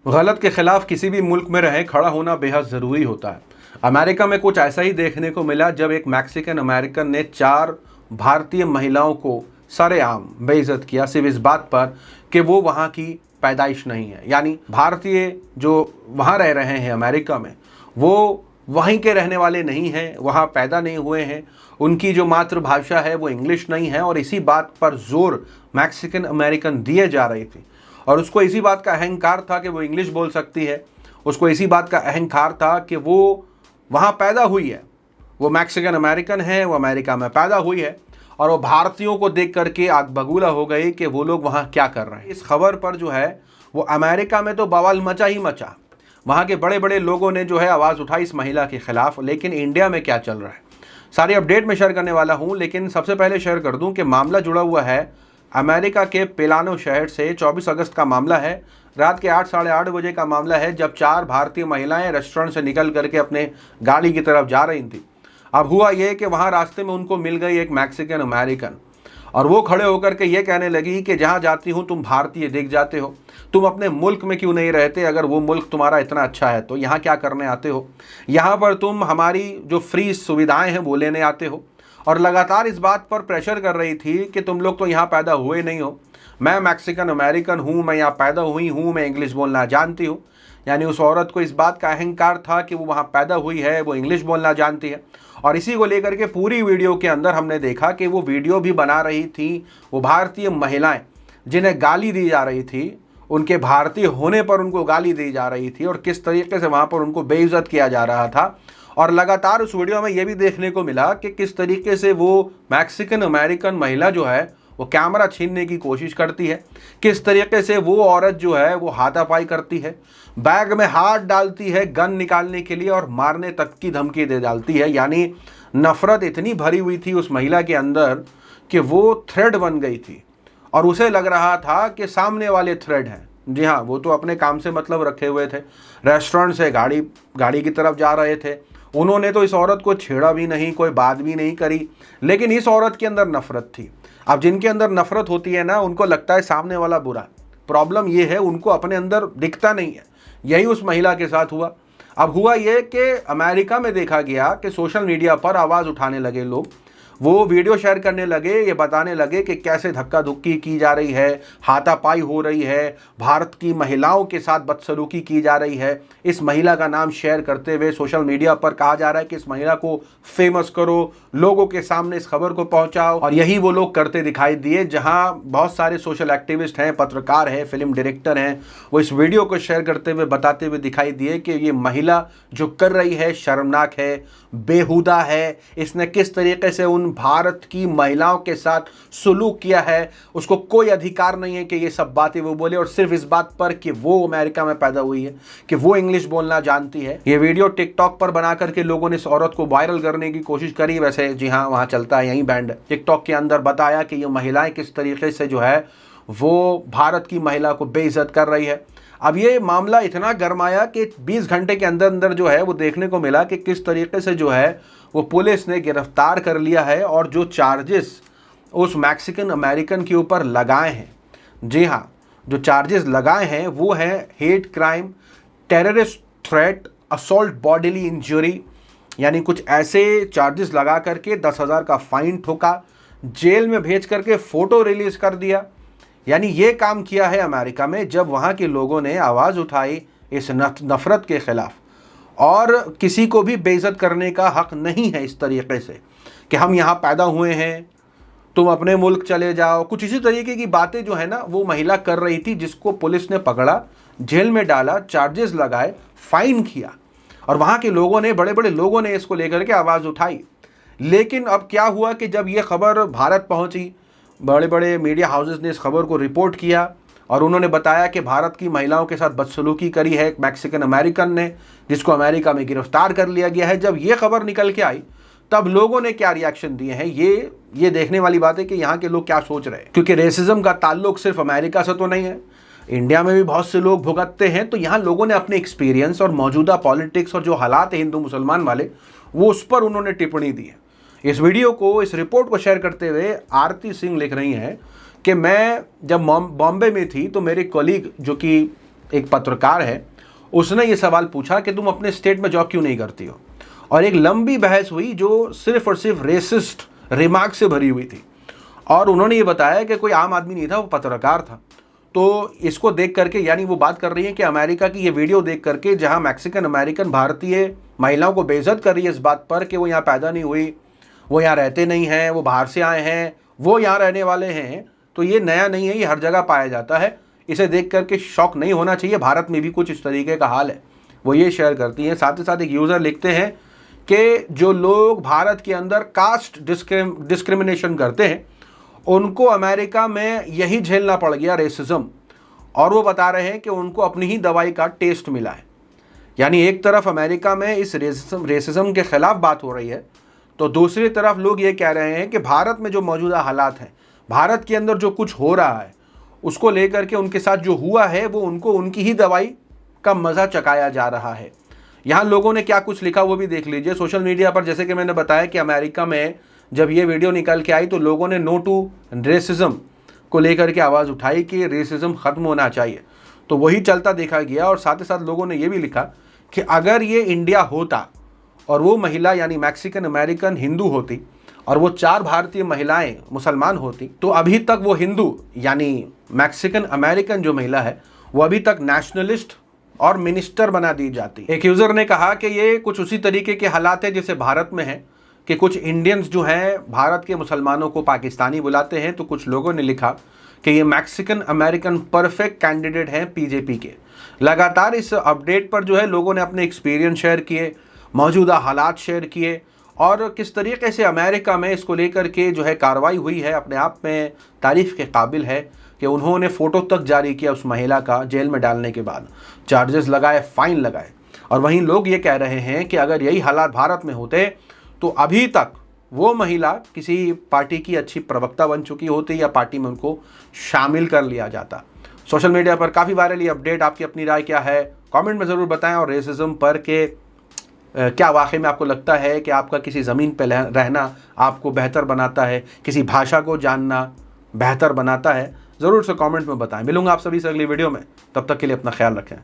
गलत के खिलाफ किसी भी मुल्क में रहे खड़ा होना बेहद ज़रूरी होता है। अमेरिका में कुछ ऐसा ही देखने को मिला जब एक मैक्सिकन अमेरिकन ने 4 भारतीय महिलाओं को सरेआम बेइज्जत किया सिर्फ इस बात पर कि वो वहाँ की पैदाइश नहीं है। यानी भारतीय जो वहाँ रह रहे हैं अमेरिका में, वो वहीं के रहने वाले नहीं हैं, वहाँ पैदा नहीं हुए हैं, उनकी जो मातृभाषा है वो इंग्लिश नहीं है। और इसी बात पर जोर मैक्सिकन अमेरिकन दिए जा रही थी और उसको इसी बात का अहंकार था कि वो इंग्लिश बोल सकती है, उसको इसी बात का अहंकार था कि वो वहाँ पैदा हुई है, वो मैक्सिकन अमेरिकन है, वो अमेरिका में पैदा हुई है। और वो भारतीयों को देख करके आग बगूला हो गई कि वो लोग वहाँ क्या कर रहे हैं। इस खबर पर जो है वो अमेरिका में तो बवाल मचा ही मचा, वहाँ के बड़े बड़े लोगों ने जो है आवाज़ उठाई इस महिला के खिलाफ। लेकिन इंडिया में क्या चल रहा है सारी अपडेट में शेयर करने वाला हूँ। लेकिन सबसे पहले शेयर कर दूँ कि मामला जुड़ा हुआ है अमेरिका के पेलानो शहर से। 24 अगस्त का मामला है, रात के 8 साढ़े 8 बजे का मामला है, जब 4 भारतीय महिलाएं रेस्टोरेंट से निकल करके अपने गाड़ी की तरफ जा रही थी। अब हुआ ये कि वहाँ रास्ते में उनको मिल गई एक मैक्सिकन अमेरिकन और वो खड़े होकर के ये कहने लगी कि जहाँ जाती हूँ तुम भारतीय दिख जाते हो, तुम अपने मुल्क में क्यों नहीं रहते? अगर वो मुल्क तुम्हारा इतना अच्छा है तो यहाँ क्या करने आते हो? यहाँ पर तुम हमारी जो फ्री सुविधाएं हैं वो लेने आते हो। और लगातार इस बात पर प्रेशर कर रही थी कि तुम लोग तो यहाँ पैदा हुए नहीं हो, मैं मैक्सिकन अमेरिकन हूँ, मैं यहाँ पैदा हुई हूँ, मैं इंग्लिश बोलना जानती हूँ। यानी उस औरत को इस बात का अहंकार था कि वो वहाँ पैदा हुई है, वो इंग्लिश बोलना जानती है। और इसी को लेकर के पूरी वीडियो के अंदर हमने देखा कि वो वीडियो भी बना रही थी वो भारतीय महिलाएं जिन्हें गाली दी जा रही थी, उनके भारतीय होने पर उनको गाली दी जा रही थी और किस तरीके से वहाँ पर उनको बेइज्जत किया जा रहा था। और लगातार उस वीडियो में ये भी देखने को मिला कि किस तरीके से वो मैक्सिकन अमेरिकन महिला जो है वो कैमरा छीनने की कोशिश करती है, किस तरीके से वो औरत जो है वो हाथापाई करती है, बैग में हाथ डालती है गन निकालने के लिए और मारने तक की धमकी दे डालती है। यानी नफरत इतनी भरी हुई थी उस महिला के अंदर कि वो थ्रेड बन गई थी और उसे लग रहा था कि सामने वाले थ्रेड हैं। जी हाँ, वो तो अपने काम से मतलब रखे हुए थे, रेस्टोरेंट से गाड़ी की तरफ जा रहे थे, उन्होंने तो इस औरत को छेड़ा भी नहीं, कोई बात भी नहीं करी। लेकिन इस औरत के अंदर नफरत थी। अब जिनके अंदर नफरत होती है ना, उनको लगता है सामने वाला बुरा। प्रॉब्लम ये है उनको अपने अंदर दिखता नहीं है। यही उस महिला के साथ हुआ। अब हुआ ये कि अमेरिका में देखा गया कि सोशल मीडिया पर आवाज़ उठाने लगे लोग, वो वीडियो शेयर करने लगे, ये बताने लगे कि कैसे धक्का धुक्की की जा रही है, हाथापाई हो रही है, भारत की महिलाओं के साथ बदसलूकी की जा रही है। इस महिला का नाम शेयर करते हुए सोशल मीडिया पर कहा जा रहा है कि इस महिला को फेमस करो, लोगों के सामने इस खबर को पहुंचाओ। और यही वो लोग करते दिखाई दिए, जहां बहुत सारे सोशल एक्टिविस्ट हैं, पत्रकार हैं, फिल्म डायरेक्टर हैं, वो इस वीडियो को शेयर करते हुए बताते हुए दिखाई दिए कि ये महिला जो कर रही है शर्मनाक है, बेहुदा है, इसने किस तरीके से उन भारत की महिलाओं के साथ सुलूक किया है, उसको कोई अधिकार नहीं है कि ये सब बातें वो बोले। और सिर्फ इस बात पर कि वो अमेरिका में पैदा हुई है, कि वो इंग्लिश बोलना जानती है। ये वीडियो टिकटॉक पर बना करके लोगों ने इस औरत को वायरल करने की कोशिश करी। वैसे जी हाँ, वहाँ चलता है, यहीं बैंड टिकटॉक के अंदर बताया कि ये महिलाएं किस तरीके से जो है वो भारत की महिला को बेइज्जत कर रही है। अब ये मामला इतना गरमाया कि 20 घंटे के अंदर अंदर जो है वो देखने को मिला कि किस तरीके से जो है वो पुलिस ने गिरफ्तार कर लिया है और जो चार्जेस उस मैक्सिकन अमेरिकन के ऊपर लगाए हैं, जी हाँ, जो चार्जेस लगाए हैं वो है hate crime, terrorist threat, assault bodily injury. यानी कुछ ऐसे चार्जेस लगा करके 10,000 का फाइन ठोका, जेल में भेज करके फ़ोटो रिलीज़ कर दिया। यानी ये काम किया है अमेरिका में, जब वहाँ के लोगों ने आवाज़ उठाई इस नफ़रत के ख़िलाफ़। और किसी को भी बेइज्जत करने का हक़ नहीं है इस तरीके से कि हम यहाँ पैदा हुए हैं, तुम अपने मुल्क चले जाओ। कुछ इसी तरीके की बातें जो है ना वो महिला कर रही थी, जिसको पुलिस ने पकड़ा, जेल में डाला, चार्जेस लगाए, फ़ाइन किया। और वहाँ के लोगों ने, बड़े बड़े लोगों ने इसको लेकर के आवाज़ उठाई। लेकिन अब क्या हुआ कि जब ये खबर भारत पहुँची, बड़े बड़े मीडिया हाउसेस ने इस खबर को रिपोर्ट किया और उन्होंने बताया कि भारत की महिलाओं के साथ बदसलूकी करी है एक मैक्सिकन अमेरिकन ने, जिसको अमेरिका में गिरफ्तार कर लिया गया है। जब ये खबर निकल के आई तब लोगों ने क्या रिएक्शन दिए हैं, ये देखने वाली बात है कि यहाँ के लोग क्या सोच रहे हैं। क्योंकि रेसिज्म का ताल्लुक सिर्फ अमेरिका से तो नहीं है, इंडिया में भी बहुत से लोग भुगतते हैं। तो यहाँ लोगों ने अपने एक्सपीरियंस और मौजूदा पॉलिटिक्स और जो हालात है हिंदू मुसलमान वाले, वो उस पर उन्होंने टिप्पणी दी है। इस वीडियो को, इस रिपोर्ट को शेयर करते हुए आरती सिंह लिख रही हैं कि मैं जब बॉम्बे में थी तो मेरे कलीग जो कि एक पत्रकार है, उसने ये सवाल पूछा कि तुम अपने स्टेट में जॉब क्यों नहीं करती हो, और एक लंबी बहस हुई जो सिर्फ और सिर्फ रेसिस्ट रिमार्क से भरी हुई थी। और उन्होंने ये बताया कि कोई आम आदमी नहीं था, वो पत्रकार था। तो इसको देख करके, यानी वो बात कर रही है कि अमेरिका की ये वीडियो देख करके जहां मैक्सिकन अमेरिकन भारतीय महिलाओं को बेइज्जत कर रही है इस बात पर कि वो यहाँ पैदा नहीं हुई, वो यहाँ रहते नहीं हैं, वो बाहर से आए हैं, वो यहाँ रहने वाले हैं, तो ये नया नहीं है, ये हर जगह पाया जाता है। इसे देख करके शॉक नहीं होना चाहिए, भारत में भी कुछ इस तरीके का हाल है। वो ये शेयर करती हैं। साथ ही साथ एक यूज़र लिखते हैं कि जो लोग भारत के अंदर कास्ट डिस्क्रिमिनेशन करते हैं उनको अमेरिका में यही झेलना पड़ गया, रेसिज्म। और वो बता रहे हैं कि उनको अपनी ही दवाई का टेस्ट मिला है। यानी एक तरफ अमेरिका में इस रेसिज्म के खिलाफ बात हो रही है, तो दूसरी तरफ लोग ये कह रहे हैं कि भारत में जो मौजूदा हालात हैं, भारत के अंदर जो कुछ हो रहा है, उसको लेकर के उनके साथ जो हुआ है वो उनको उनकी ही दवाई का मज़ा चखाया जा रहा है। यहाँ लोगों ने क्या कुछ लिखा वो भी देख लीजिए सोशल मीडिया पर। जैसे कि मैंने बताया कि अमेरिका में जब ये वीडियो निकल के आई तो लोगों ने नो टू रेसिज्म को लेकर के आवाज़ उठाई कि रेसिज्म ख़त्म होना चाहिए। तो वही चलता देखा गया। और साथ ही साथ लोगों ने ये भी लिखा कि अगर ये इंडिया होता और वो महिला यानी मैक्सिकन अमेरिकन हिंदू होती और वो 4 भारतीय महिलाएं मुसलमान होती, तो अभी तक वो हिंदू यानी मैक्सिकन अमेरिकन जो महिला है वो अभी तक नेशनलिस्ट और मिनिस्टर बना दी जाती। एक यूज़र ने कहा कि ये कुछ उसी तरीके के हालात है जैसे भारत में है कि कुछ इंडियंस जो हैं भारत के मुसलमानों को पाकिस्तानी बुलाते हैं। तो कुछ लोगों ने लिखा कि ये मैक्सिकन अमेरिकन परफेक्ट कैंडिडेट हैं बीजेपी के। लगातार इस अपडेट पर जो है लोगों ने अपने एक्सपीरियंस शेयर किए, मौजूदा हालात शेयर किए, और किस तरीके से अमेरिका में इसको लेकर के जो है कार्रवाई हुई है, अपने आप में तारीफ़ के काबिल है कि उन्होंने फ़ोटो तक जारी किया उस महिला का जेल में डालने के बाद, चार्जेस लगाए, फ़ाइन लगाए। और वहीं लोग ये कह रहे हैं कि अगर यही हालात भारत में होते तो अभी तक वो महिला किसी पार्टी की अच्छी प्रवक्ता बन चुकी होती या पार्टी में उनको शामिल कर लिया जाता। सोशल मीडिया पर काफ़ी वायरल ये अपडेट। आपकी अपनी राय क्या है कमेंट में ज़रूर बताएं। और रेसिज्म पर के क्या वाकई में आपको लगता है कि आपका किसी ज़मीन पर रहना आपको बेहतर बनाता है, किसी भाषा को जानना बेहतर बनाता है, ज़रूर से कमेंट में बताएं। मिलूंगा आप सभी से अगली वीडियो में, तब तक के लिए अपना ख्याल रखें।